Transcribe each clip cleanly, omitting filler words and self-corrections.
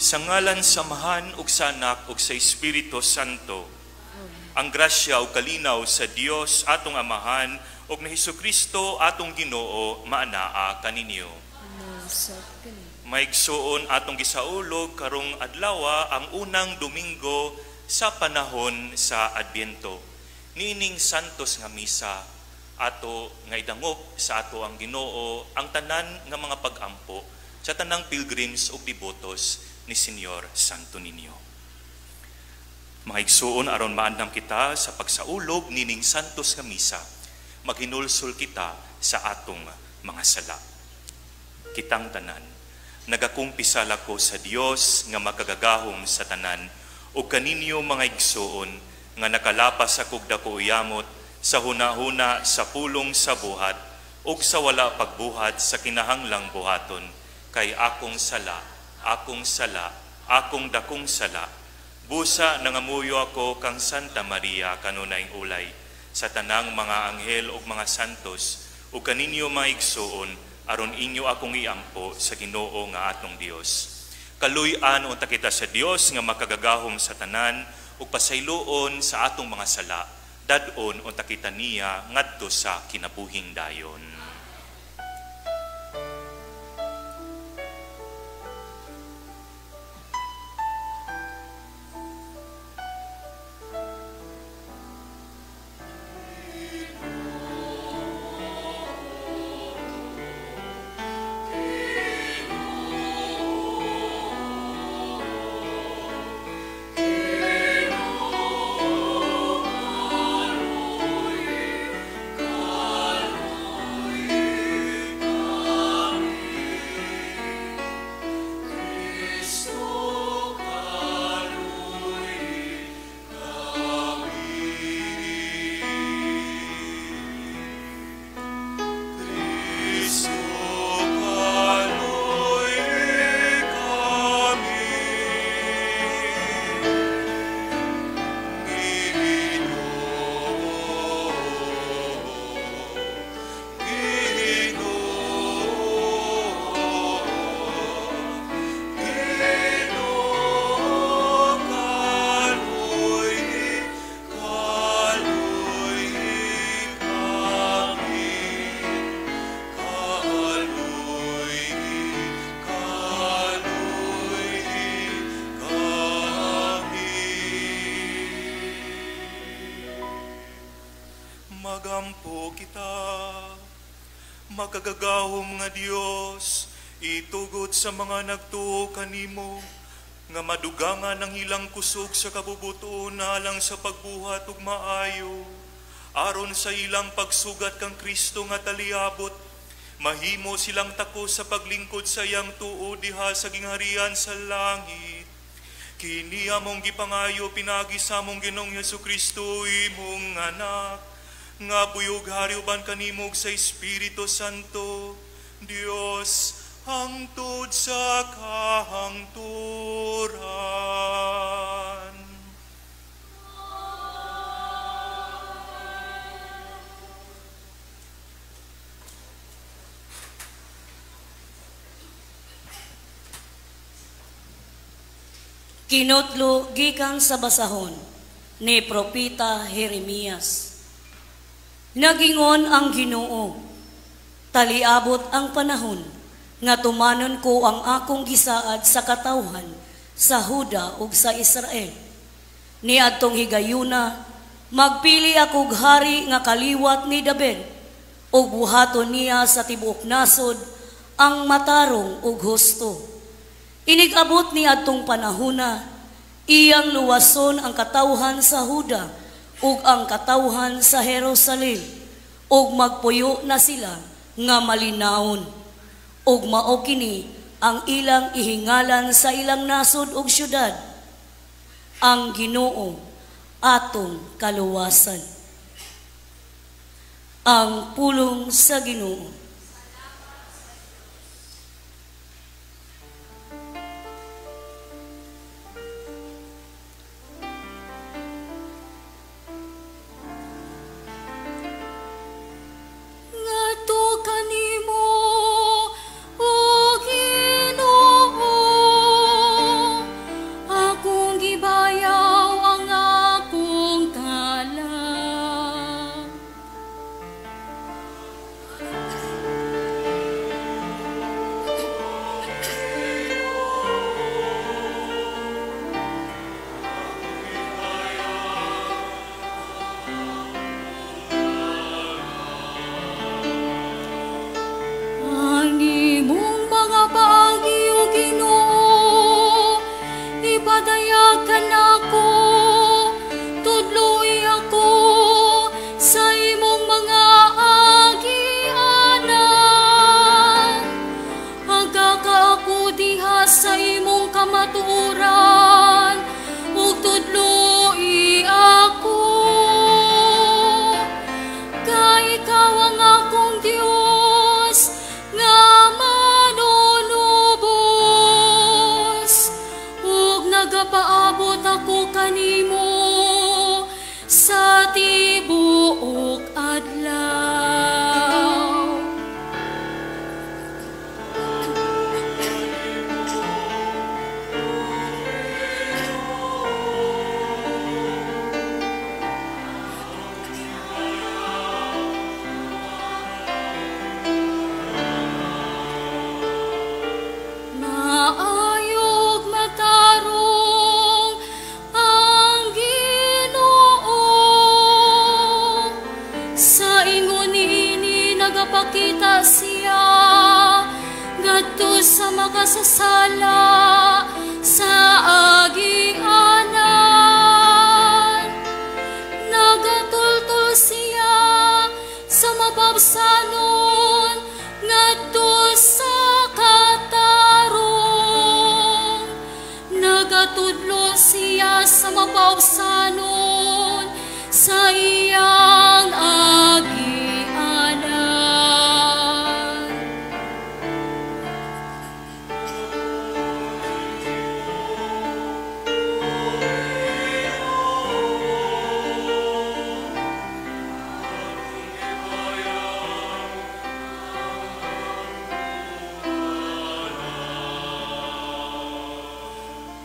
Sa ngalan samahan ug sa Anak ug sa Espiritu Santo, ang grasya ug kalinaw sa Dios atong Amahan ug ni Hesukristo atong Ginoo maanaa kaninyo. Maigsuon atong gisaulog karong adlawa ang unang Domingo sa panahon sa Adbyento. Niining santos nga misa ato nga idangop sa ato ang Ginoo ang tanan nga mga pag-ampo sa tanang pilgrims ug devotos ni Senyor Santo Niño. Mga igsuon aron maandam kita sa pagsaulog nining santos nga misa, maghinulsol kita sa atong mga sala. Kitang tanan, nagakumpisal ako sa Dios nga makagagahom sa tanan ug kaninyo mga igsuon nga nakalapas akog dako uyamot sa hunahuna sa pulong sa buhat ug sa wala pagbuhat sa kinahanglang buhaton kay akong sala, akong dakong sala. Busa nangamuyo ako kang Santa Maria kanunayng ulay sa tanang mga anghel ug mga santos ug kaninyo mga igsuon aron inyo akong iampo sa Ginoo nga atong Dios. Kaluy-an unta kita sa Dios nga makagagahom sa tanan ug pasayloon sa atong mga sala. Dadon unta kita niya ngadto sa kinabuhing dayon. Magampo kita, makagagahom nga Dios, itugot sa mga nagtuo kanimo, nga madugangan ang ilang kusog sa kabubuton na alang sa pagbuhat ug maayo, aron sa ilang pagsugat kang Kristo nga taliabot, mahimo silang tako sa paglingkod sa iyang tuo diha sa gingharian sa langit. Kini among gipangayo pinagi sa among Ginoong Hesukristo imong anak, nga buyog hariuban kanimog sa Espiritu Santo, Dios hangtod sa kahangturan. Kinutlo gikan sa basahon ni Propeta Jeremias. Nagingon ang Ginoo, taliabot ang panahon, nga tumanon ko ang akong gisaad sa katawhan, sa Huda ug sa Israel. Niadtong higayuna, magpili akog hari nga kaliwat ni David, ug buhaton niya sa tibuok nasod, ang matarong ug husto. Inigabot niadtong panahona, iyang luwason ang katawhan sa Huda, ug ang katawhan sa Jerusalem, ug magpuyo na sila nga malinawon, ug mao kini ang ilang ihingalan sa ilang nasod ug syudad, ang Ginoo atong kaluwasan. Ang pulong sa Ginoo. Kanimo, O Ginoo, kanimo sa tibuok adlaw. Maayog matarong ang Ginoo, sa ingon ini nagapakita siya ngadto sa makasasala sa agianan. Nagatultol siya sa mababsanon ngadto sa katarong. Nagatudlo siya sa mababsanon sa iyang agianan.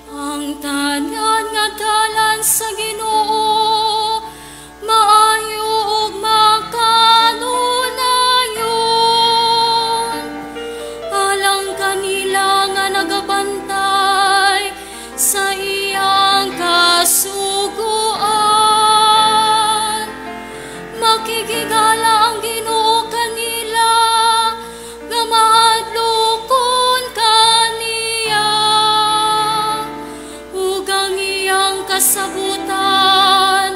Ang tanan nga dalan sa Ginoo maayo ug makanunayon. Alang kanila nga nagabantay sa iyang kasuguan. Makikigala ang Ginoo kanila nga mahadlokon kaniya. Ugang iyang kasabutan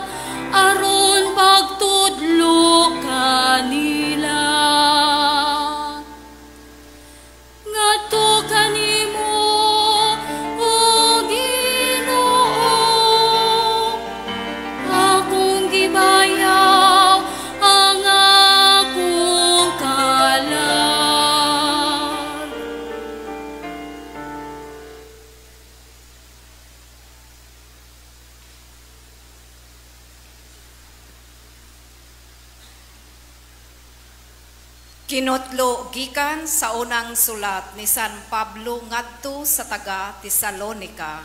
aron pagtudlo kanila. Ngadto kanimo, O Ginoo, akong gibayaw ang akong kalag. Kinutlo gikan sa unang sulat ni San Pablo ngadto sa taga Tesalonica.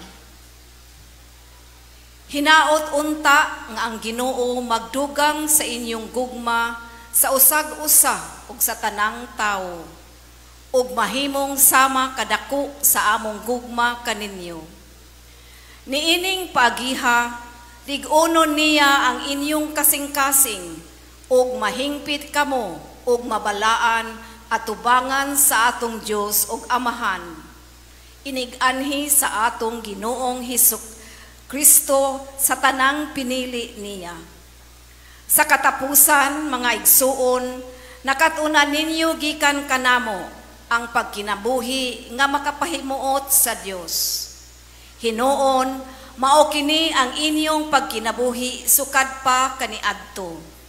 Hinaot unta nga ang Ginoo magdugang sa inyong gugma sa usag-usa ug sa tanang tawo, ug mahimong sama kadako sa among gugma kaninyo. Niining paagiha, lig-unon niya ang inyong kasing-kasing, ug mahingpit kamo ug mabalaan at tubangan sa atong Dios ug Amahan. Inig-anhi sa atong Ginoong Hesus Kristo sa tanang pinili niya. Sa katapusan, mga igsuon, nakatuna ninyo gikan kanamo ang pagkinabuhi nga makapahimuot sa Dios. Hinoon, mao kini ang inyong pagkinabuhi sukad pa kaniadto.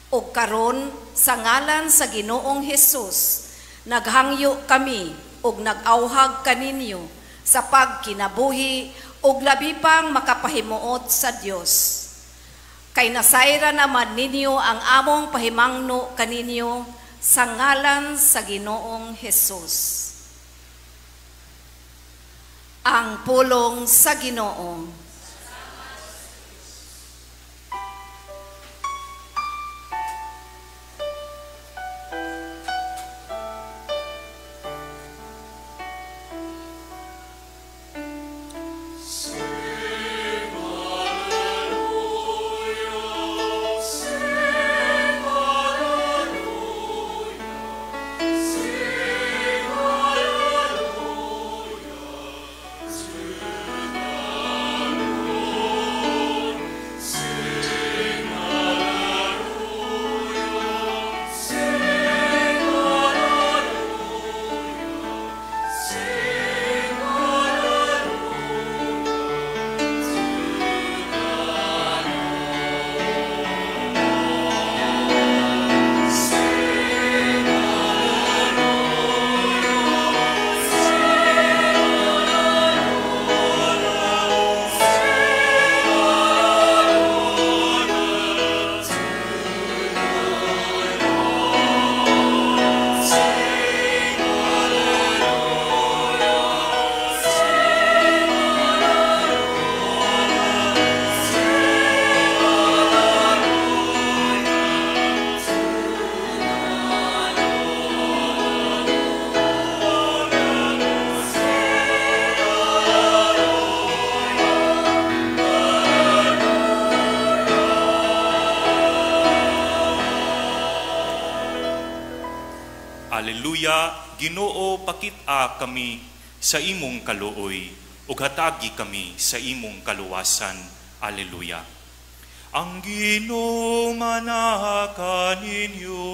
O karon sa ngalan sa Ginoong Hesus, naghangyo kami ug nag-awhag kaninyo sa pagkinabuhi ug labi pang makapahimuot sa Dios. Kay nasayra naman ninyo ang among pahimangno kaninyo sa ngalan sa Ginoong Hesus. Ang pulong sa Ginoo. Haleluya, Ginoo pakit-a kami sa imong kaluoy, ug hatagi kami sa imong kaluwasan. Haleluya. Ang Ginoo manaha kaninyo.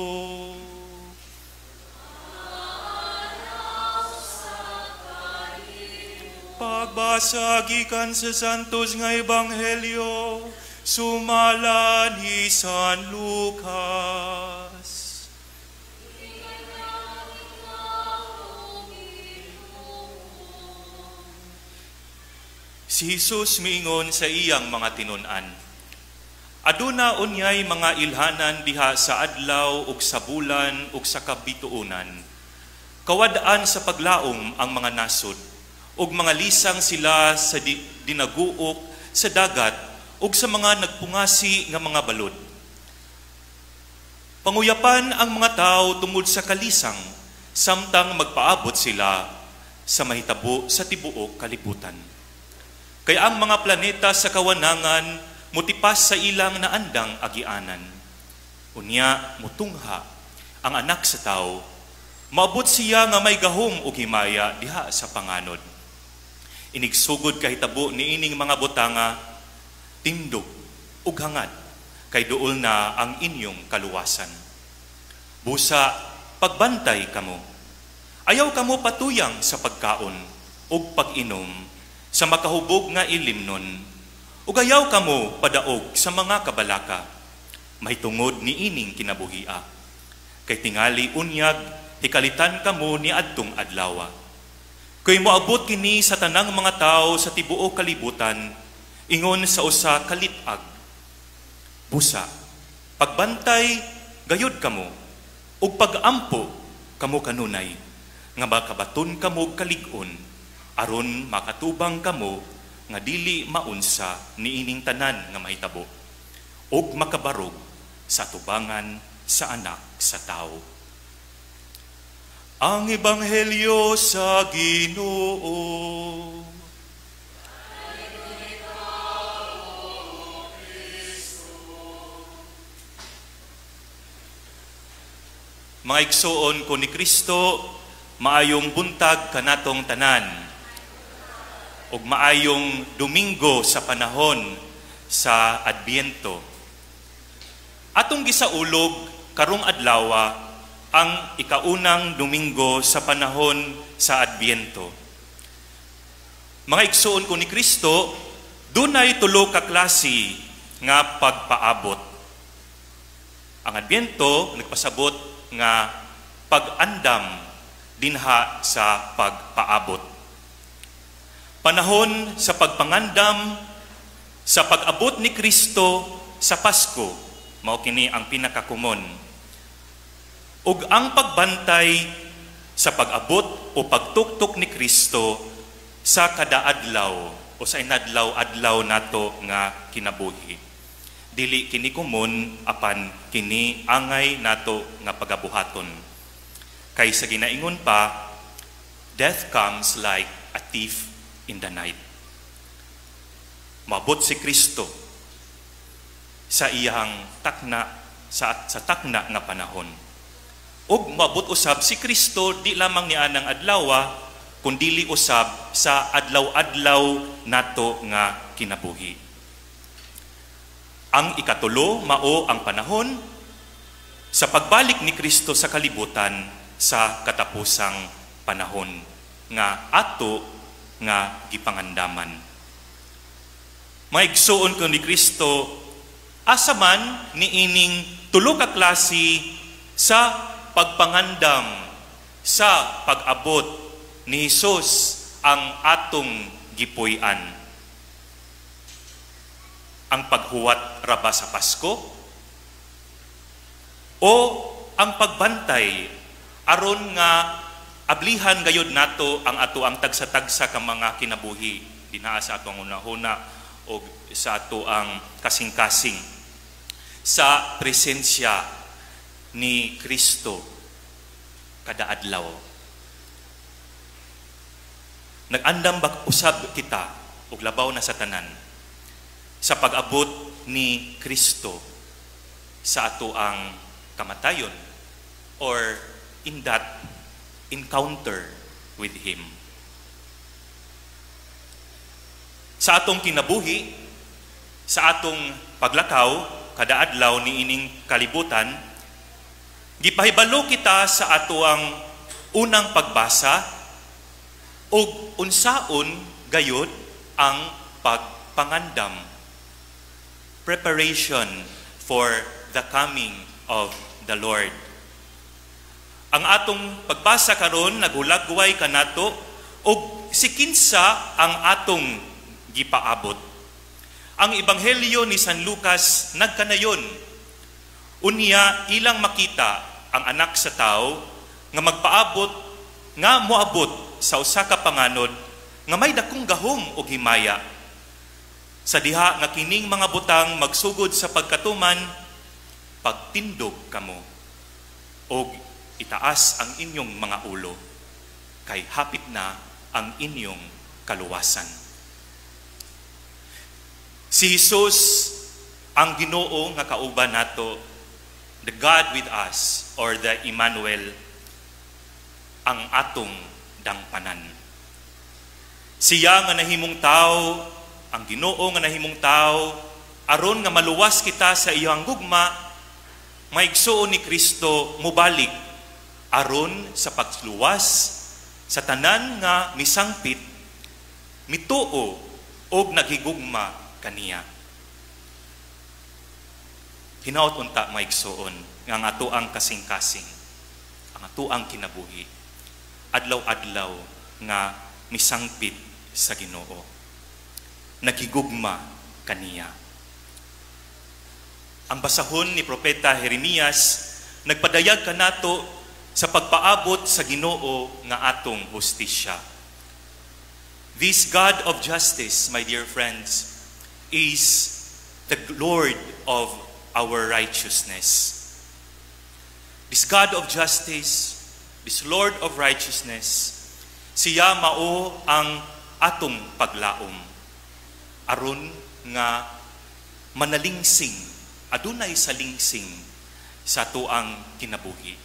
Pagbasa gikan sa Santos nga Ebanghelyo, sumala ni San Lucas. Si Jesus miingon sa iyang mga tinun-an, aduna unyay mga ilhanan diha sa adlaw ug sa bulan ug sa kabituunan. Kawadaan sa paglaom ang mga nasod, ug mga lisang sila sa dinaguok sa dagat ug sa mga nagpungasi nga mga balod. Panguyapan ang mga tao tungod sa kalisang, samtang magpaabot sila sa mahitabo sa tibuok kalibutan. Kaya ang mga planeta sa kawanangan mutipas sa ilang naandang agianan. Unya mutungha ang anak sa tao, maabot siya nga may gahom ug himaya diha sa panganod. Inigsugod kahitabo niining mga butanga, tindog ug hangad, kay duol na ang inyong kaluwasan. Busa, pagbantay kamo. Ayaw kamo patuyang sa pagkaon ug pag-inom, sa makahubog nga ilimnon, ug ayaw kamo padaog sa mga kabalaka, may tungod ni ining kinabuhia. Kay tingali unyag, hikalitan kamo ni adtong adlawa. Kay moabot kini sa tanang mga tao sa tibuok kalibutan, ingon sa usa kalitag. Busa, pagbantay, gayod kamo, ug pag-ampo kamo kanunay, nga makabaton kamo kalig-on, aron makatubang kamo nga dili maunsa niining tanan nga mahitabo ug makabarog sa tubangan sa anak sa tao. Ang Ebanghelyo sa Ginoo. Mga igsoon ko ni Kristo, maayong buntag kanatong tanan, ug maayong Domingo sa panahon sa Adbiento. Atong gisaulog karong adlaw ang ikaunang Domingo sa panahon sa Adbiento. Mga igsoon ko ni Kristo, dunay tulo ka klase nga pagpaabot. Ang Adbiento nagpasabot nga pag-andam dinha sa pagpaabot. Panahon sa pagpangandam, sa pag-abot ni Kristo sa Pasko, mao kini ang pinakakumon. Ug ang pagbantay sa pag-abot o pagtuktok ni Kristo sa kada adlaw o sa inadlaw-adlaw nato nga kinabuhi. Dili kini kumon apan kini angay nato nga pagabuhaton. Kay sa ginaingon pa, death comes like a thief in the night. Mabot si Kristo sa iyang takna sa takna nga panahon. Ug mabot usab si Kristo di lamang ni anang adlaw kundi usab sa adlaw-adlaw nato nga kinabuhi. Ang ikatulo mao ang panahon sa pagbalik ni Kristo sa kalibutan sa katapusang panahon nga ato nga gipangandaman. Maigsuon ko ni Kristo, asa man niining tulo ka klase sa pagpangandam, sa pag-abot ni Hesus ang atong gipuy-an. Ang paghuwat raba sa Pasko o ang pagbantay aron nga ablihan gayud nato ang ato ang tagsa-tagsa ka mga kinabuhi dinaa sa ato ang unahuna o sa ato ang kasing-kasing sa presensya ni Kristo kada adlaw. Nag-andam ba usab kita og labaw na sa tanan sa pag-abot ni Kristo sa ato ang kamatayon or in that encounter with Him. Sa atong kinabuhi, sa atong paglakaw, kada adlaw ni ining kalibutan, gipahibalo kita sa ato ang unang pagbasa ug unsaon gayud ang pagpangandam. Preparation for the coming of the Lord. Ang atong pagbasa karon nagulagway kanato ug sikinsa ang atong gipaabot. Ang ebanghelyo ni San Lucas nagkanayon. Unya ilang makita ang anak sa tao nga magpaabot nga moabot sa usa ka panganod nga may dakong gahom ug himaya. Sa diha nga kining mga butang magsugod sa pagkatuman, pagtindog kamo ug itaas ang inyong mga ulo kay hapit na ang inyong kaluwasan. Si Jesus ang Ginoo nga kauban nato, the God with us or the Emmanuel, ang atong dangpanan. Siya nga nahimong tao, ang Ginoo nga nahimong tao, aron nga maluwas kita sa iyang gugma, maigsuon ni Kristo mubalik aron sa pagluwas sa tanan nga misangpit, mituo og naghigugma kaniya. Hinaut unta maigsuon nga ang ato ang kasing-kasing, ang ato ang kinabuhi, adlaw-adlaw nga misangpit sa Ginoo, naghigugma kaniya. Ang basahon ni Propeta Jeremias nagpadayag kanato sa pagpaabot sa Ginoo nga atong hustisya. This God of justice, my dear friends, is the Lord of our righteousness. This God of justice, this Lord of righteousness, siya mao ang atong paglaom aron nga manalingsing, adunay salingsing sa tuang kinabuhi,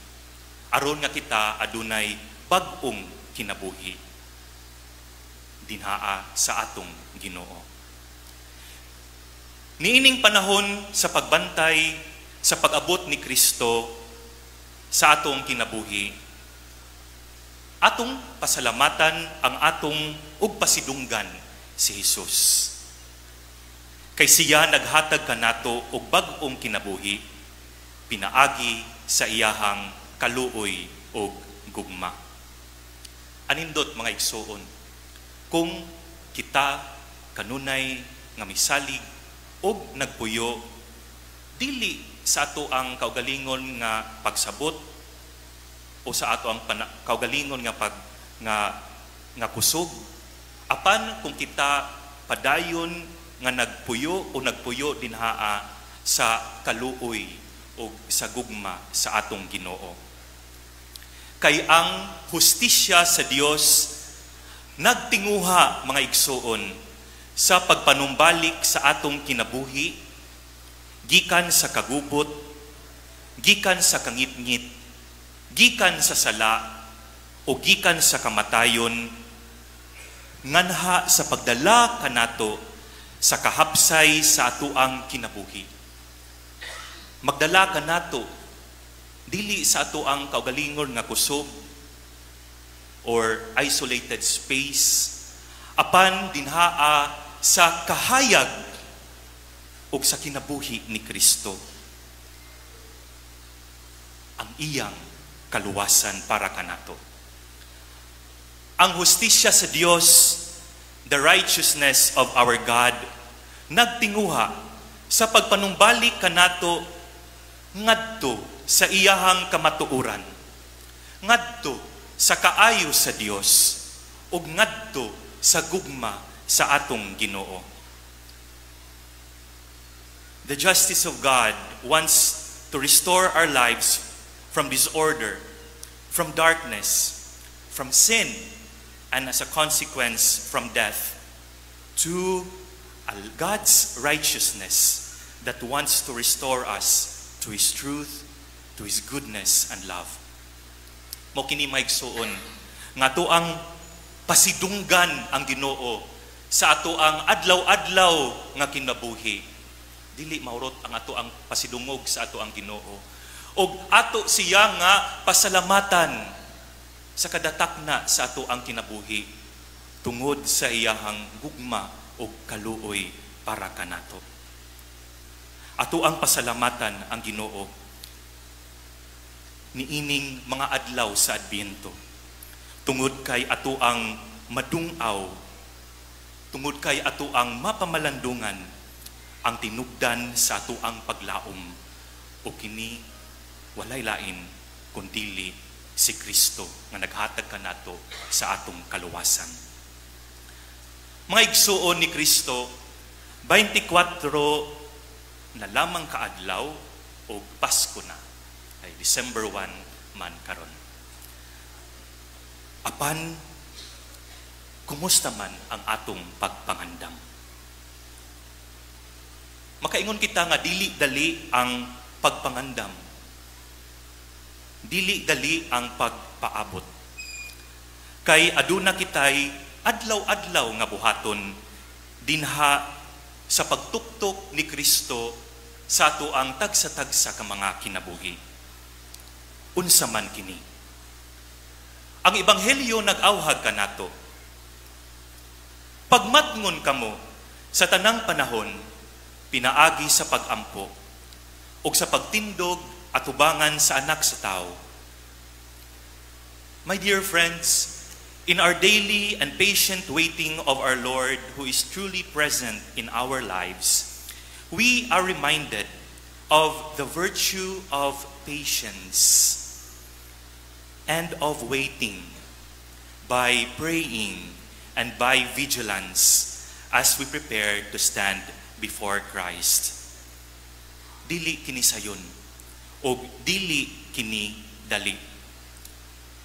aron nga kita adunay bag-ong kinabuhi dinhaa sa atong Ginoo. Niining panahon sa pagbantay sa pag-abot ni Kristo sa atong kinabuhi, atong pasalamatan ang atong ug pasidunggan si Jesus. Kay siya naghatag kanato og bag-ong kinabuhi, pinaagi sa iyahang kaluoy og gugma. Anindot mga igsoon, kung kita kanunay nga misalig og nagpuyo dili sa ato ang kaugalingon nga pagsabot o sa ato ang kaugalingon nga nga kusog, apan kung kita padayon nga nagpuyo o nagpuyo dinhaa sa kaluoy o sa gugma sa atong Ginoo. Kay ang hustisya sa Dios nagtinguha mga igsoon sa pagpanumbalik sa atong kinabuhi, gikan sa kagubot, gikan sa kangitngit, gikan sa sala, o gikan sa kamatayon, nganha sa pagdala kanato sa kahapsay sa atoang kinabuhi. Magdala kanato dili sa atoang kaugalingon nga kusog or isolated space, apan dinhaa sa kahayag ug sa kinabuhi ni Kristo, ang iyang kaluwasan para kanato. Ang hustisya sa Dios, the righteousness of our God, nagtinguha sa pagpanumbalik kanato ngadto sa iyahang kamatuoran, ngadto sa kaayo sa Dios, ug ngadto sa gugma sa atong Ginoo. The justice of God wants to restore our lives from disorder, from darkness, from sin, and as a consequence from death, to God's righteousness that wants to restore us to His truth, to His goodness and love. Mo kini maigsuon nga ato ang pasidunggan ang Ginoo sa ato ang adlaw-adlaw nga kinabuhi. Dili maurot ang ato ang pasidungog sa ato ang Ginoo. Og ato siya nga pasalamatan sa kadatakna sa ato ang kinabuhi tungod sa iyahang gugma o kaluoy para kanato. Ato ang pasalamatan ang Ginoo niining mga adlaw sa Adbyento. Tungod kay ato ang madungaw, tungod kay ato ang mapamalandungan ang tinugdan sa ato ang paglaom o kini walay lain kundi si Kristo nga naghatag kanato sa atong kaluwasan. Mga igsuon ni Kristo, 24 na lamang kaadlaw o Pasko na, ay December 1 man karon. Apan, kumusta man ang atong pagpangandam? Makaingon kita nga dili-dali ang pagpangandam. Dili-dali ang pagpaabot. Kay aduna kitay adlaw-adlaw nga buhaton dinha sa pagtuktok ni Kristo sa ato ang tagsa-tagsa ka mga kinabuhi. Unsa man kini. Ang ebanghelyo nag-awhag kanato. Pagmatngon kamo sa tanang panahon pinaagi sa pagampo ug sa pagtindog at ubangan sa anak sa tao. My dear friends, in our daily and patient waiting of our Lord who is truly present in our lives, we are reminded of the virtue of patience and of waiting by praying and by vigilance as we prepare to stand before Christ. Dili kini sayon o dili kini dali.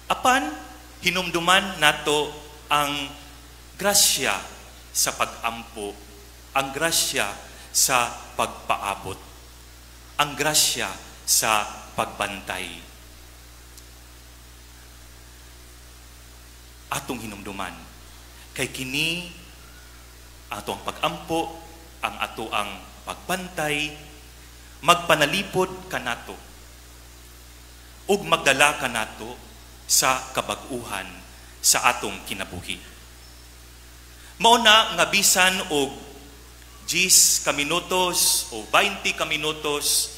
Apan hinumduman nato ang grasya sa pagampo, ang grasya sa pagpaabot, ang grasya sa pagbantay. Atong hinumduman kay kini ato ang pagampo, ang ato ang pagbantay, magpanalipod kanato ug magdala kanato sa kabag-uhan sa atong kinabuhi. Mao na nga bisan og 10 ka minutos o 20 ka minutos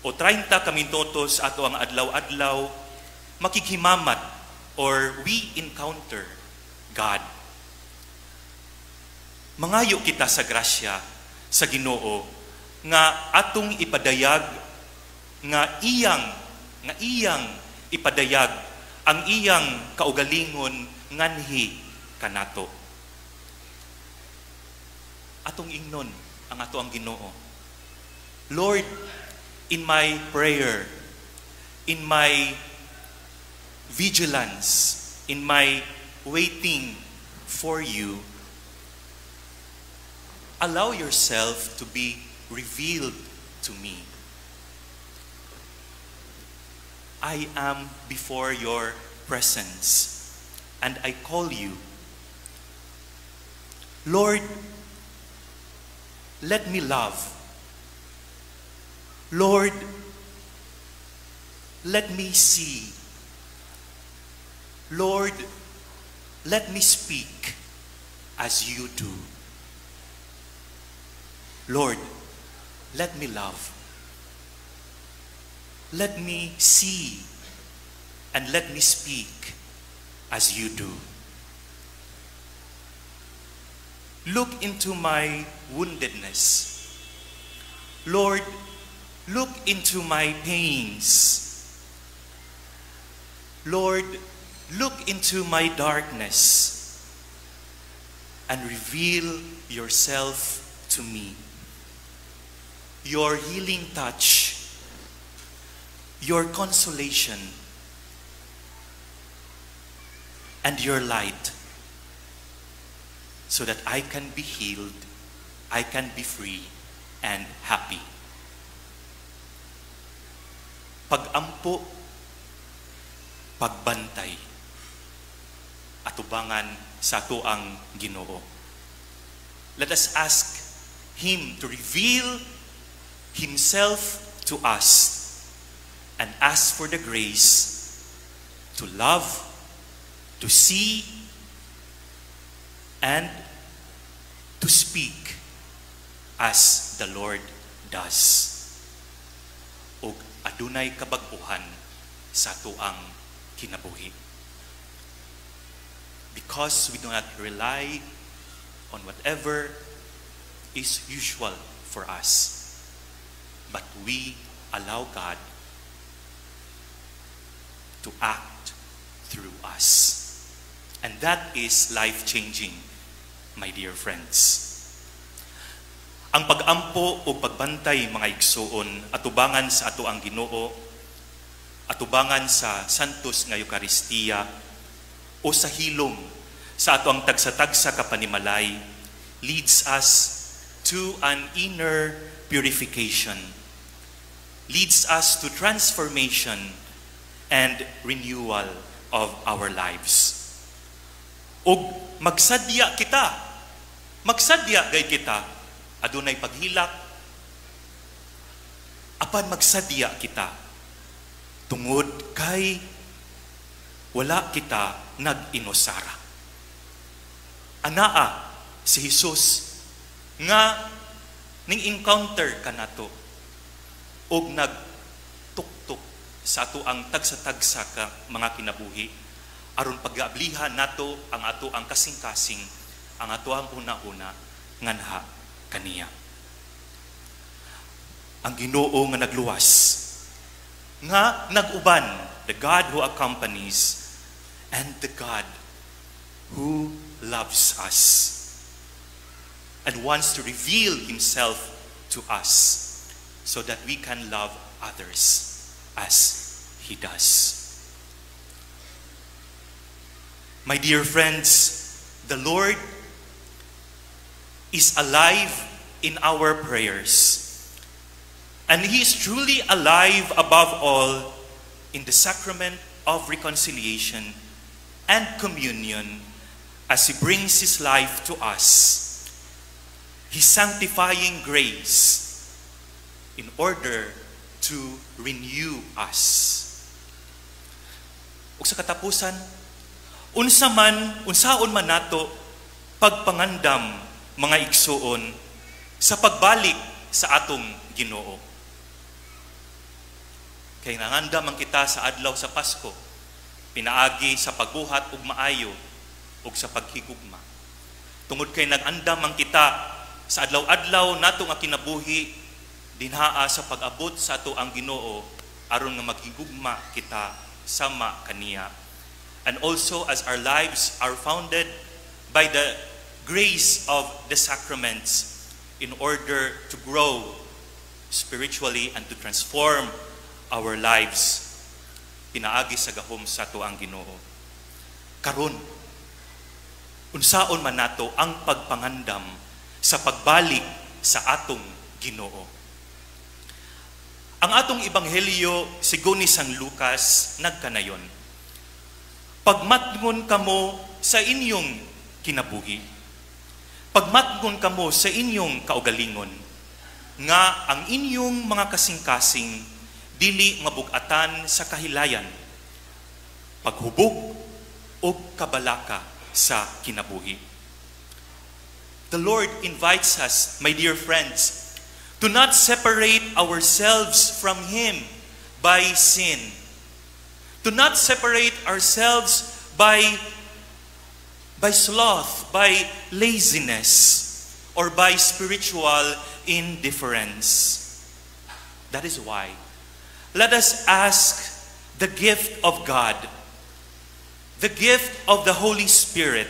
o 30 ka minutos ato ang adlaw-adlaw makikimamat or we encounter God. Mangayo kita sa grasya sa Ginoo nga atong ipadayag nga iyang ipadayag ang iyang kaugalingon nganhi kanato. Atong ingnon ang ato ang Ginoo. Lord, in my prayer, in my vigilance, in my waiting for you, allow yourself to be revealed to me. I am before your presence and I call you. Lord, let me love. Lord, let me see. Lord, let me speak as you do. Lord, let me love. Let me see and let me speak as you do. Look into my woundedness. Lord, look into my pains. Lord, look into my darkness and reveal yourself to me. Your healing touch, your consolation, and your light, so that I can be healed, I can be free, and happy. Pagampo pagbantay atubangan sa ato ang Ginoo. Let us ask Him to reveal Himself to us and ask for the grace to love, to see, and to speak as the Lord does. O adunay kabag-uhan sa tuang kinabuhi. Because we do not rely on whatever is usual for us, but we allow God to act through us. And that is life-changing, my dear friends. Ang pag-ampo o pagbantay, mga igsoon, atubangan sa ato ang Ginoo, atubangan sa santos nga Eucharistia, o sa hilom sa ato ang tagsa-tagsa kapanimalay, leads us to an inner purification, leads us to transformation and renewal of our lives. Og magsadya gay kita, adunay paghilak, apan magsadya kita, tungod kay wala kita nag-inosara. Anaa si Jesus nga ning-encounter ka nato og nagtuktok sa ato ang tagsa-tagsa ka mga kinabuhi aron pag-aablihan nato ang ato ang kasing-kasing, ang ato ang una-una nganha kaniya. Ang Ginoo nga nagluwas, nga naguban, the God who accompanies, and the God who loves us and wants to reveal Himself to us so that we can love others as He does. My dear friends, the Lord is alive in our prayers. And He is truly alive above all in the sacrament of reconciliation and communion as He brings His life to us, His sanctifying grace in order to renew us. Ug sa katapusan, unsaon man nato pagpangandam, mga igsuon, sa pagbalik sa atong Ginoo. Kay nangandam man kita sa adlaw sa Pasko, pinaagi sa pagbuhat ug maayo ug sa paghigugma. Tungod kay nagandam man kita sa adlaw-adlaw nato nga kinabuhi dinhaa sa pag-abot sa ato ang Ginoo aron nga maghigugma kita sama kaniya. And also as our lives are founded by the grace of the sacraments in order to grow spiritually and to transform our lives, pinaagi sa gahom sa ato ang Ginoo. Karon, unsaon man nato ang pagpangandam sa pagbalik sa atong Ginoo. Ang atong ebanghelyo sigon ni San Lucas nagkanayon. Pagmatngon kamo sa inyong kinabuhi, pagmatngon kamo sa inyong kaugalingon, nga ang inyong mga kasing-kasing dili mabug-atan sa kahilayan, paghubog o kabalaka sa kinabuhi. The Lord invites us, my dear friends, to not separate ourselves from Him by sin, to not separate ourselves by sloth, by laziness, or by spiritual indifference. That is why let us ask the gift of God, the gift of the Holy Spirit,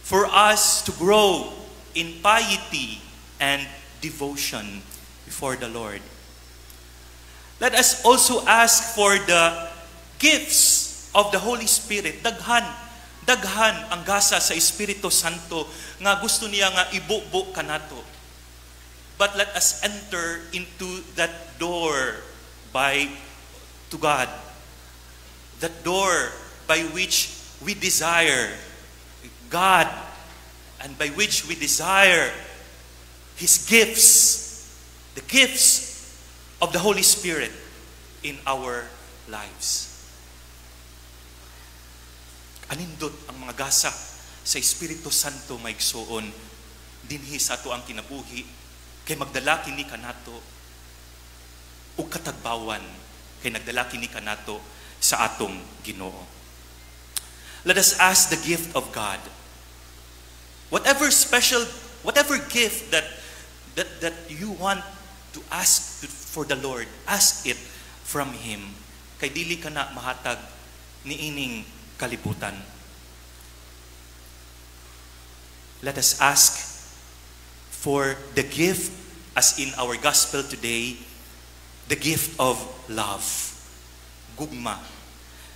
for us to grow in piety and devotion before the Lord. Let us also ask for the gifts of the Holy Spirit. Daghan ang gasa sa Espiritu Santo nga gusto niya nga ibubo kanato. But let us enter into that door to God, that door by which we desire God and by which we desire His gifts, the gifts of the Holy Spirit in our lives. Anindot ang mga gasa sa Espiritu Santo maigsuon dinhi sa ato ang kinabuhi kay magdala kini kanato ug katagbawan kay nagdala kini kanato sa atong Ginoo. Let us ask the gift of God. Whatever gift that you want to ask for the Lord, ask it from Him. Kay dili ka na mahatag niining kalibutan. Let us ask for the gift, as in our gospel today, the gift of love, gugma.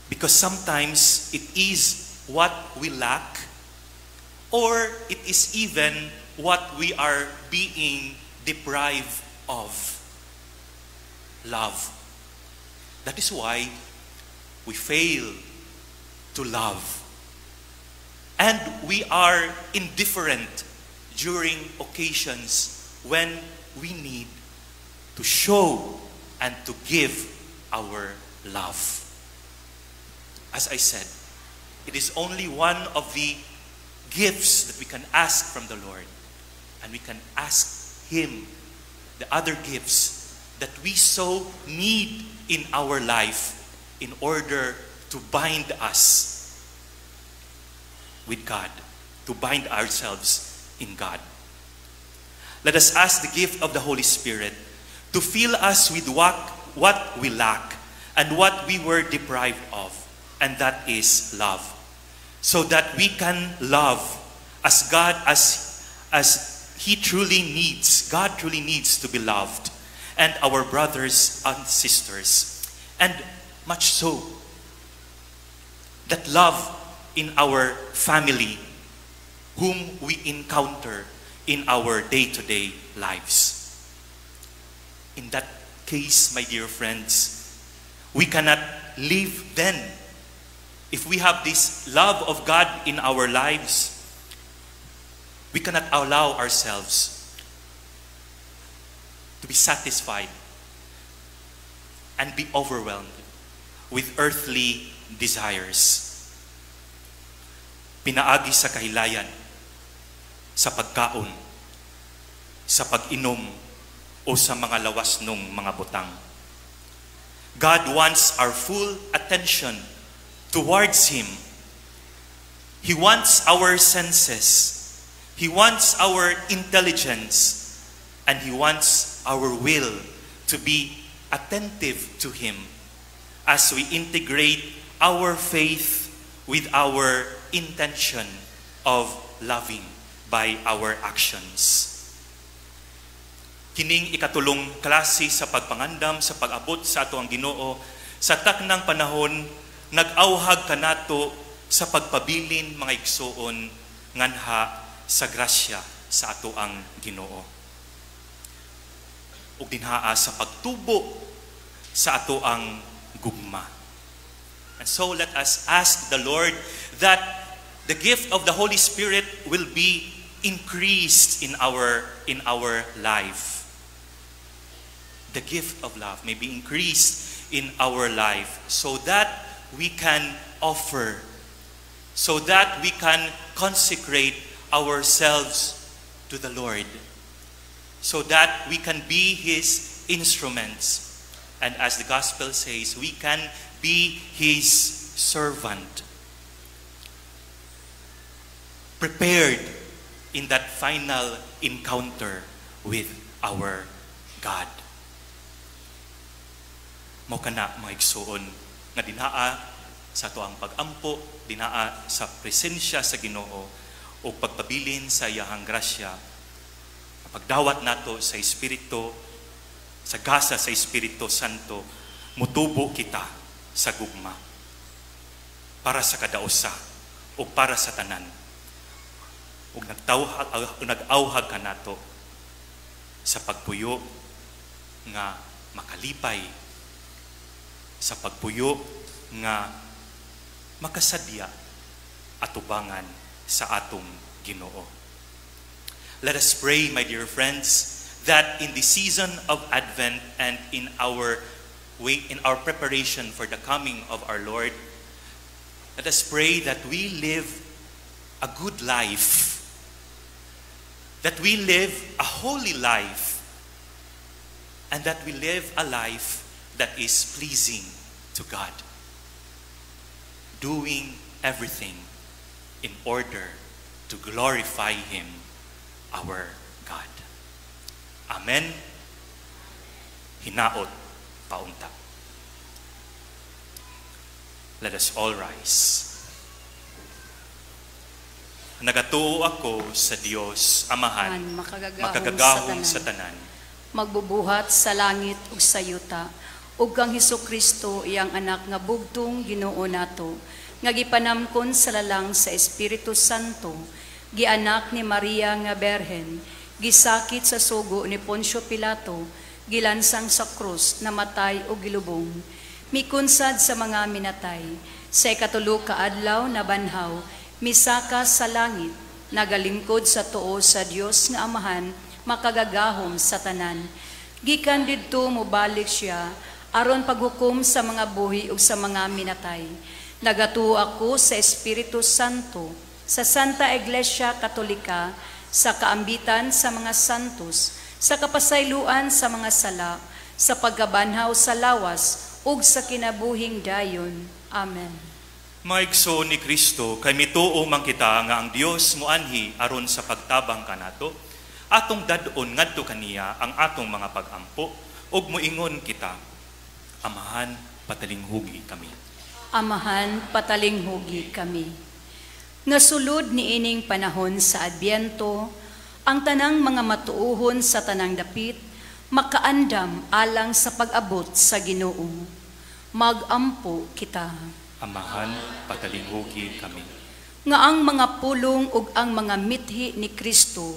Because sometimes it is what we lack, or it is even what we are being deprived of. Love. That is why we fail to love. And we are indifferent during occasions when we need to show and to give our love. As I said, it is only one of the gifts that we can ask from the Lord. And we can ask Him the other gifts that we so need in our life in order to bind us with God, to bind ourselves in God. Let us ask the gift of the Holy Spirit to fill us with what we lack and what we were deprived of, and that is love. So that we can love as God, as He truly needs, God truly needs to be loved, and our brothers and sisters. And much so, that love in our family, whom we encounter in our day-to-day lives. In that case, my dear friends, we cannot live then. If we have this love of God in our lives, we cannot allow ourselves to be satisfied and be overwhelmed with earthly desires. Pinaagi sa kahilayan, sa pagkaon, sa pag-inom, o sa mga lawas nung mga butang. God wants our full attention towards Him. He wants our senses. He wants our intelligence. And He wants our will to be attentive to Him as we integrate our faith with our intention of loving by our actions. Kining ikatulong klase sa pagpangandam, sa pag-abot sa ato ang Ginoo, sa taknang panahon, nag-auhag kanato sa pagpabilin mga igsoon nganha sa grasya sa ato ang Ginoo. Ug dinhaa sa pagtubo sa ato ang gugma. And so let us ask the Lord that the gift of the Holy Spirit will be increased in our life. The gift of love may be increased in our life so that we can offer, so that we can consecrate ourselves to the Lord, so that we can be His instruments. And as the gospel says, we can be His servant, prepared in that final encounter with our God. Mao kana mga igsuon nga dinhaa sa ato ang pag-ampo, dinhaa sa presensya sa Ginoo o pagpabilin sa iyahang grasya, pagdawat nato sa Espiritu, sa gasa sa Espiritu Santo, mutubo kita sa gugma para sa kadausa o para sa tanan. Ug nag-auhag ka nato sa pagpuyo nga makalipay, sa pagpuyo nga makasadya at tubangan sa atong Ginoo. Let us pray, my dear friends, that in the season of Advent and in our preparation for the coming of our Lord, let us pray that we live a good life, that we live a holy life, and that we live a life that is pleasing to God, doing everything in order to glorify Him, our God. Amen. Hinaot paunta. Let us all rise. Nagatuo ako sa Dios Amahan, makagagahom sa tanan, magbubuhat sa langit ug sa yuta, ug kang Hesukristo iyang anak nga bugtong Ginoo nato, nga gipanamkon sa lalang sa Espiritu Santo, gianak ni Maria nga berhen, gisakit sa sugo ni Poncio Pilato, gilansang sa krus, namatay o gilubong, mikunsad sa mga minatay, sa ikatulo ka adlaw na banhaw, misaka sa langit, nagalingkod sa tuo sa Dios nga Amahan, makagagahom sa tanan. Gikan didto mobalik siya, aron paghukom sa mga buhi ug sa mga minatay. Nagatuo ako sa Espiritu Santo, sa Santa Iglesia Katolika, sa kaambitan sa mga santos, sa kapasayloan sa mga sala, sa pagkabanhaw sa lawas, ug sa kinabuhing dayon. Amen. Maigso ni Kristo, kay mituo man kita nga ang Dios muanhi aron sa pagtabang kanato, atong dadon ngadto kaniya ang atong mga pagampo, ug muingon kita, Amahan, patalinghugi kami. Amahan, patalinghugi kami. Nasulod ni ining panahon sa Adbyento, ang tanang mga matuuhon sa tanang dapit, makaandam alang sa pag-abot sa Ginoo. Magampo kita. Amahan, patalinghugi kami. Nga ang mga pulong ug ang mga mithi ni Kristo,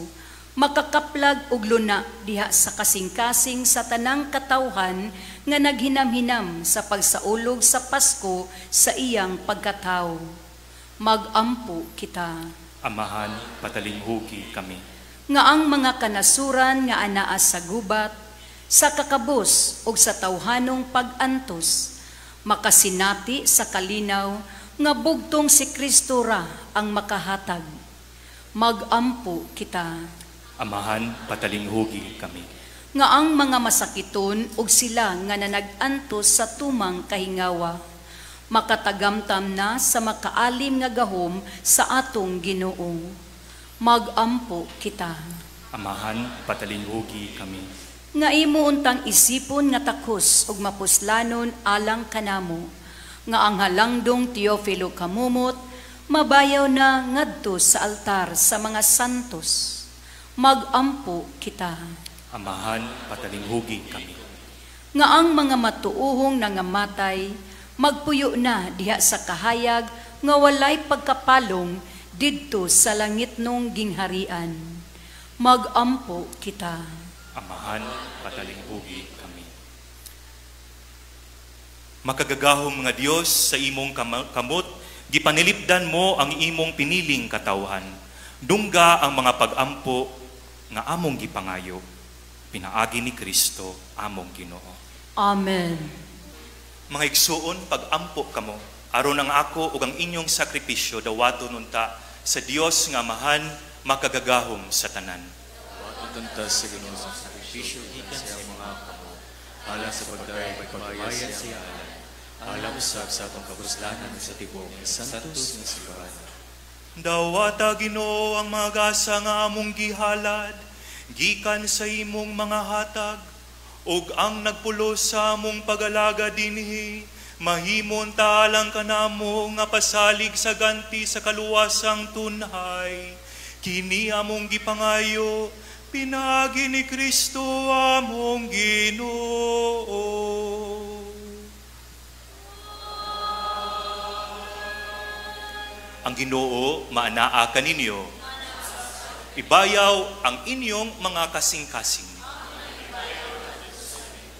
makakaplag og luna diha sa kasing-kasing sa tanang katawhan nga naghinam-hinam sa pagsaulog sa Pasko sa iyang pagkatao. Magampo kita. Amahan, patalinghugi kami. Nga ang mga kanasuran nga anaa sa gubat, sa kakabos ug sa tawhanong pag-antos, makasinati sa kalinaw nga bugtong si Kristo ra ang makahatag. Magampo kita. Amahan, patalinghugi kami. Nga ang mga masakiton ug sila nga nanag-antos sa tumang kahingawa, makatagamtam na sa makaalim nga gahom sa atong Ginoo. Magampo kita. Amahan, patalinghugi kami. Nga imo untang isipon nga takos ug mapuslanon alang kanamo, nga ang halangdong Teofilo kamumot, mabayaw na ngadto sa altar sa mga santos. Magampo kita. Amahan, patalinghugi kami. Nga ang mga matuuhong nangamatay, magpuyo na diha sa kahayag nga walay pagkapalong didto sa langitnong gingharian. Magampo kita. Amahan, patalinghugi kami. Makagagahom nga Dios, sa imong kamot, gipanilipdan mo ang imong piniling katawhan. Dungga ang mga pagampo nga among gipangayo. Pinaagi ni Kristo among Ginoo. Amen. Mga igsuon, pagampo kamo, aron ang ako ug ang inyong sakripisyo dawaton unta sa Dios nga Amahan, makagagahom sa tanan. Tuntas sa Ginoo sa sakripisyo ikan sa mga kamo, alang sa pagbayad siya, alang sa atong kapuslanan sa tibok santos nga simbahan. Dawata Ginoo ang magasa nga among gihalad, gikan sa imong mga hatag, ug ang nagpulos sa among pagalaga dinhi, mahimon talang kanamo nga pasalig sa ganti sa kaluwasang tunhay. Kini among gipangayo, pinaagi ni Kristo among Ginoo. Ang Ginoo maanaa kaninyo. Ibayaw ang inyong mga kasing-kasing.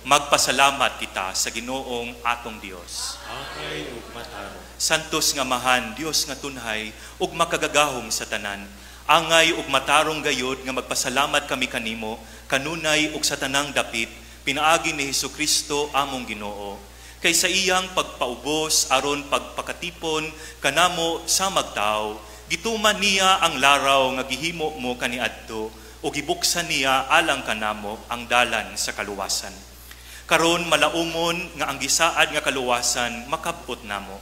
magpasalamat kita sa Ginoong atong Dios. Akay ug mataro. Santos nga mahan, Dios nga tunhay, ug makagagahom sa tanan. Angay ug matarong gayod nga magpasalamat kami kanimo, kanunay ug sa tanang dapit, pinaagi ni Hesukristo among Ginoo. Kay sa iyang pagpaubos aron pagpakatipon kanamo sa magtao, gituman niya ang laraw nga gihimo mo kaniadto, o gibuksan niya alang kanamo ang dalan sa kaluwasan. Karon malaumon nga ang gisaad nga kaluwasan makabot namo.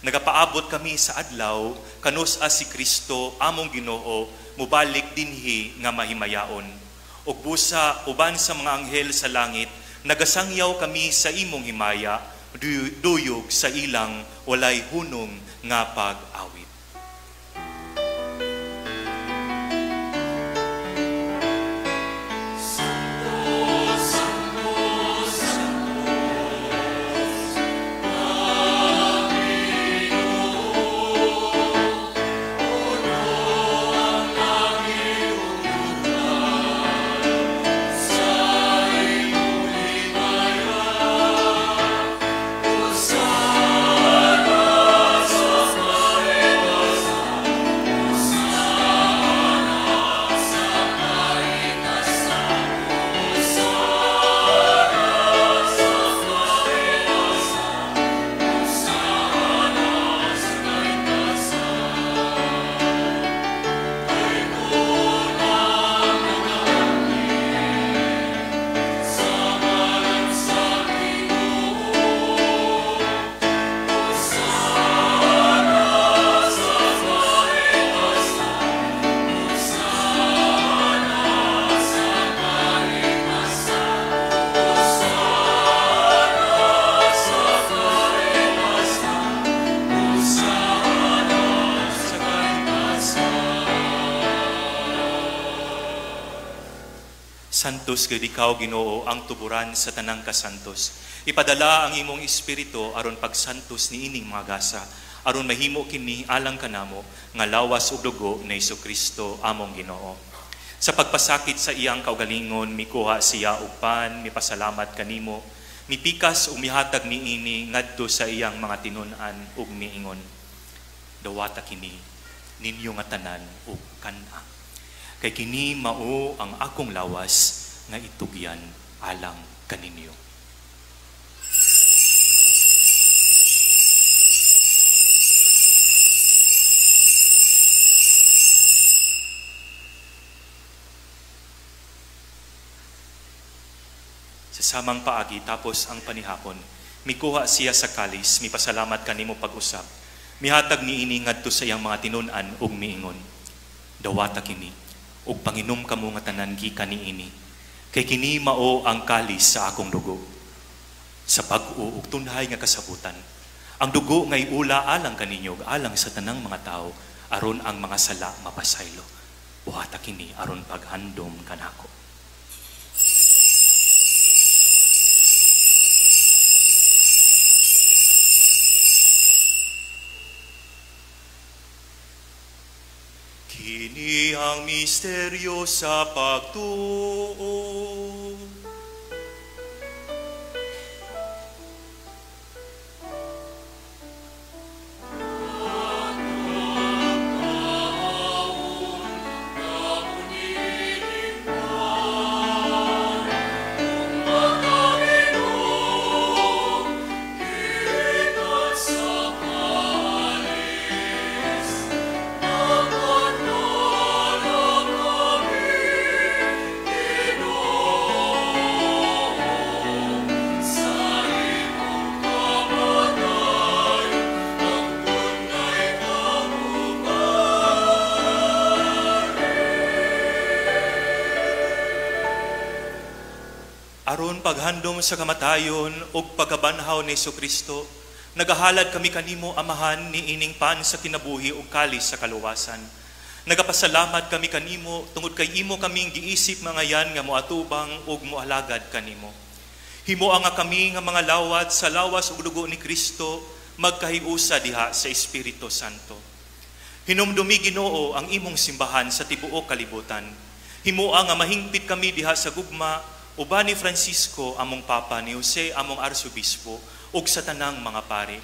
Nagapaabot kami sa adlaw kanus as si Kristo among Ginoo mubalik dinhi nga mahimayaon. Ug busa uban sa mga anghel sa langit nagasangyaw kami sa imong himaya, duyog sa ilang walay hunong nga pag-awit. Santos gid ikaw Ginoo ang tuburan sa tanang kasantos. Ipadala ang imong espiritu aron pagsantos niining mga gasa, aron mahimo kini alang kanamo nga lawas ug dugo ni Hesukristo among Ginoo. Sa pagpasakit sa iyang kaugalingon mikuha siya og pan, mipasalamat kanimo, mipikas ug mihatag niini ngadto sa iyang mga tinun-an ug miingon. Dawata kini ninyo nga tanan ug kana. Kay kini mao ang akong lawas nga itugyan alang kaninyo. Sa samang paagi tapos ang panihapon, mikuha siya sa kalis, mipasalamat kanimo pag-usap. Mihatag niini ngadto sa iyang mga tinun-an ug miingon. Dawata kini ug panginom kamo nga tanan gikan niini, kay kini mao ang kalis sa akong dugo. Sa pag-u ug tunhay nga kasabutan, ang dugo nga iula alang kaninyo alang sa tanang mga tao aron ang mga sala mapasaylo. Buhata kini aron paghandom kanako. Kini ang misteryo sa pagtuo. Aron paghandom sa kamatayon ug pagkabanhaw ni Hesukristo, nagahalad kami kanimo amahan ni ining pan sa kinabuhi ug kalis sa kaluwasan. Nagapasalamat kami kanimo tungod kay imo kaming giisip mga yan nga moatubang ug moalagad kanimo. Himua nga kami nga mga lawat sa lawas ug dugo ni Kristo magkahiusa diha sa Espiritu Santo. Hinumdumi Ginoo ang imong simbahan sa tibuok kalibutan. Himua nga mahingpit kami diha sa gugma uban ni Francisco among Papa, ni Jose among Arsobispo, ug sa tanang mga pari.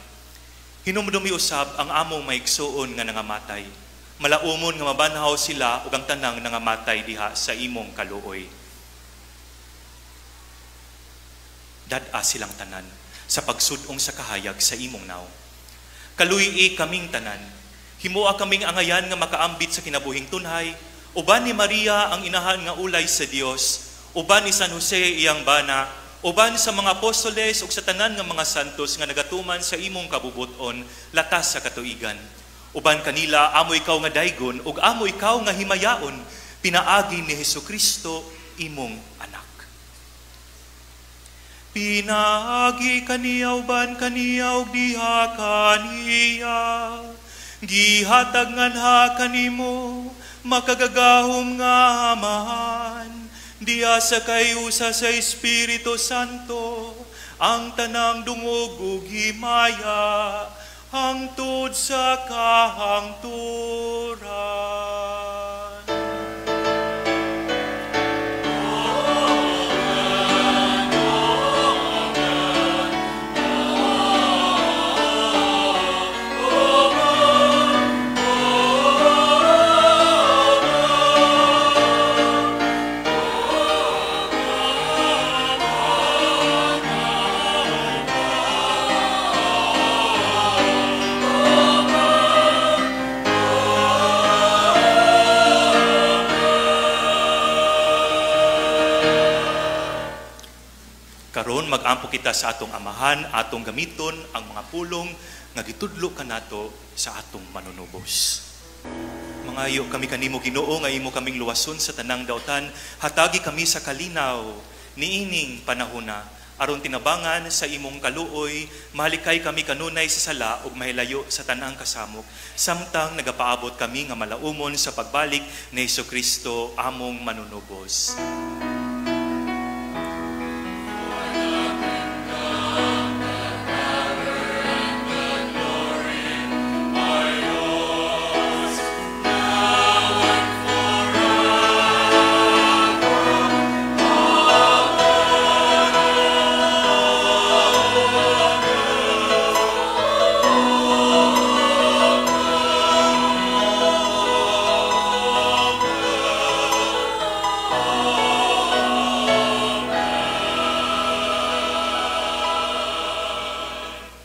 Hinumdumi usab ang among maigsuon nga nangamatay. Malaumon nga mabanhaw sila ug ang tanang nangamatay diha sa imong kaluoy. Dad-a silang tanan sa pagsudong sa kahayag sa imong naw. Kaluyi kaming tanan, himoa kaming angayan nga makaambit sa kinabuhing tunhay, uban ni Maria ang inahan nga ulay sa Dios, uban ni San Jose iyang bana, uban sa mga apostoles ug sa tanan nga mga santos nga nagatuman sa imong kabubuton latas sa katuigan. Uban kanila amo ikaw nga daygon ug amo ikaw nga himayaon, pinaagi ni Hesukristo imong anak. Pinaagi kaniya uban kaniya ug diha kaniya, gihatag nganha kanimo makagagahom nga amahan, diya sa kayusa sa Espiritu Santo, ang tanang dungog ug himaya, hangtod sa kahangturan. Karon mag-ampo kita sa atong amahan, atong gamiton ang mga pulong nga gitudlo kanato sa atong manunubos. Mangayo kami kanimo Ginoo nga imo kaming luwason sa tanang daotan, hatagi kami sa kalinaw niining panahona aron tinabangan sa imong kaluoy, mahalikay kami kanunay sa sala ug mahilayo sa tanang kasamok, samtang nagapaabot kami nga malaumon sa pagbalik ni Hesukristo among manunubos.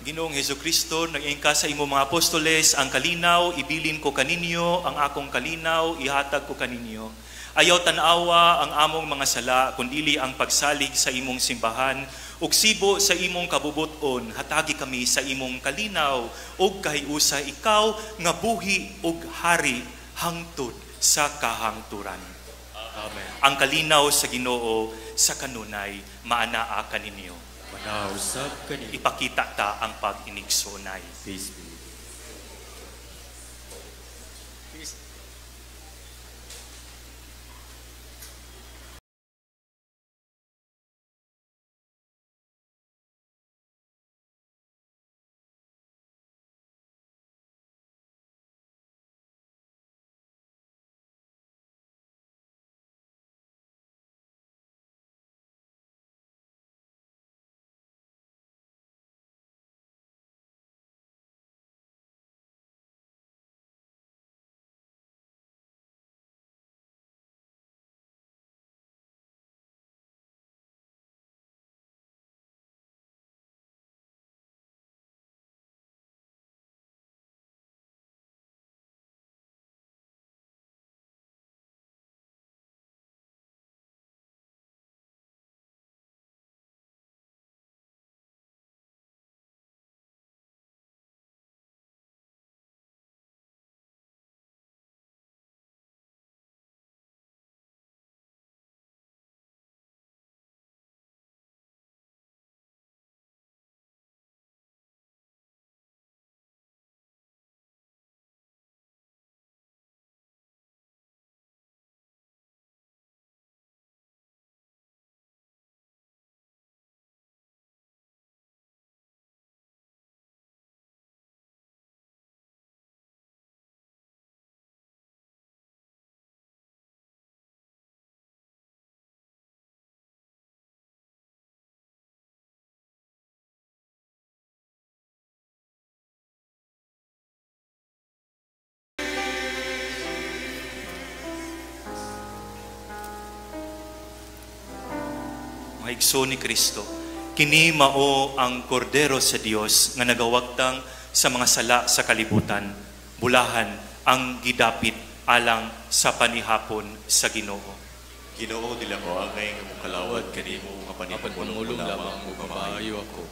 Ginoong Hesukristo, nag-iingka sa imo mga apostoles, ang kalinaw, ibilin ko kaninyo, ang akong kalinaw, ihatag ko kaninyo. Ayaw tanawa ang among mga sala, kundili ang pagsalig sa imong simbahan, ug sibo sa imong kabubuton, hatagi kami sa imong kalinaw, ug kahiusa ikaw nga buhi ug hari hangtod sa kahangturan. Amen. Ang kalinaw sa Ginoo sa kanunay maanaa kaninyo. Manausap kanina. Ipakita ta ang pag-inigsunay. Peace be. mga igsoon ni Kristo, kini mao ang kordero sa Dios nga nagawagtang sa mga sala sa kalibutan, bulahan ang gidapit alang sa panihapon sa Ginoo. Ginoo dila ko angay nga mong kalawad kanimo nga panipangulong lamang ug maayo ako.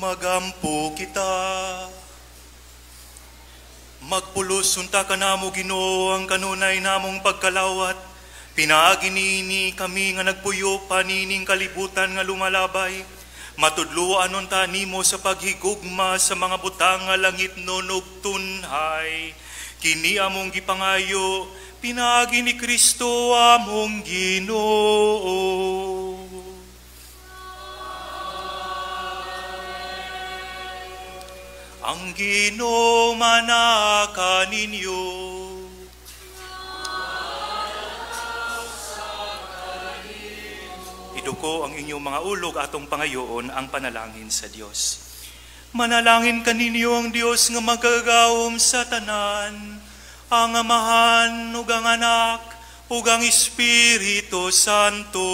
Magampo kita. Magpulos unta ka namo Ginoo ang kanunay namong pagkalawat. Pinaagi nini kami nga nagpuyo panining kalibutan nga lumalabay. Matudluan unta nimo sa paghigugma sa mga butang nga langit ug tunhay. Kini among gipangayo, pinaagi ni Kristo among Ginoo. Ang Ginoo manaka ninyo. Iduko ang inyong mga ulog atong pangayoon ang panalangin sa Dios. Manalangin kaninyo ang Dios nga magagawom sa tanan, ang Amahan ug ang Anak ug ang Espiritu Santo.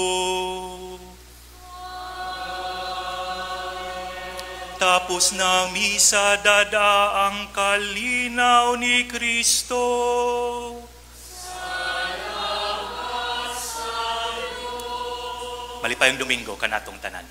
Tapos ng misa dada ang kalinaw ni Kristo. Malipayong Domingo kanatong tanan.